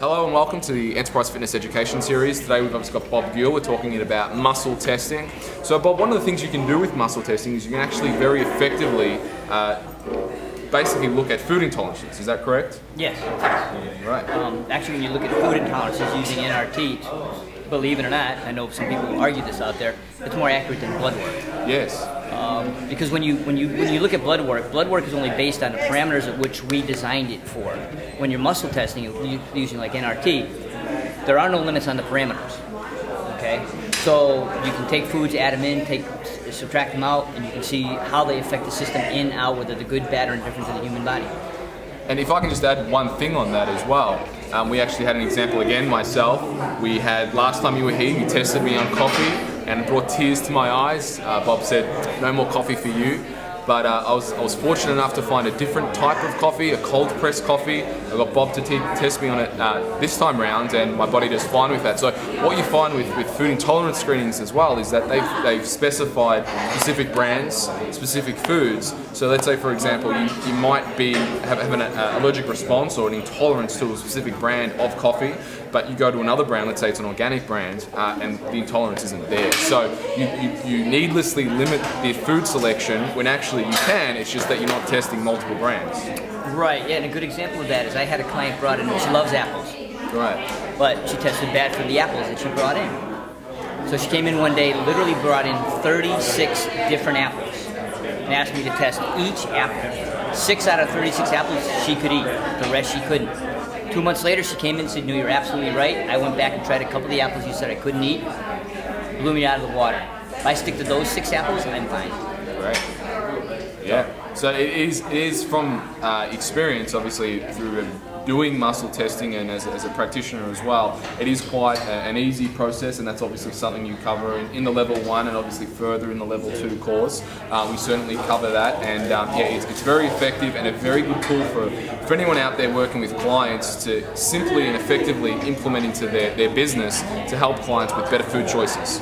Hello and welcome to the Enterprise Fitness Education Series. Today we've obviously got Bob Guiel. We're talking about muscle testing. So Bob, one of the things you can do with muscle testing is you can actually very effectively basically look at food intolerances. Is that correct? Yes. Right. Actually, when you look at food intolerances using NRT, believe it or not, I know some people argue this out there, it's more accurate than blood work. Yes. Because when you look at blood work is only based on the parameters at which we designed it for. When you're muscle testing using like NRT, there are no limits on the parameters. Okay, so you can take foods, add them in, subtract them out, and you can see how they affect the system in, out, whether they're good, bad, or indifferent to the human body. And if I can just add one thing on that as well, we actually had an example again myself. We had, last time you were here, you tested me on coffee and it brought tears to my eyes. Bob said, no more coffee for you. But I was fortunate enough to find a different type of coffee, a cold pressed coffee. I got Bob to test me on it this time round, and my body does fine with that. So what you find with food intolerance screenings as well is that they've specified specific brands, specific foods. So let's say, for example, you might have an allergic response or an intolerance to a specific brand of coffee, but you go to another brand, let's say it's an organic brand, and the intolerance isn't there. So you needlessly limit the food selection when actually you can, it's just that you're not testing multiple brands. Right, yeah, and a good example of that is I had a client brought in, she loves apples. Right. But she tested bad for the apples that she brought in. So she came in one day, literally brought in 36 different apples and asked me to test each apple. 6 out of 36 apples she could eat, the rest she couldn't. 2 months later she came in and said, no, you're absolutely right. I went back and tried a couple of the apples you said I couldn't eat. Blew me out of the water. If I stick to those 6 apples, I'm fine. Right. Yeah. So it is from experience, obviously, through doing muscle testing and as a practitioner as well. It is quite an easy process, and that's obviously something you cover in the level 1 and obviously further in the level 2 course. We certainly cover that, and yeah, it's very effective and a very good tool for anyone out there working with clients to simply and effectively implement into their business to help clients with better food choices.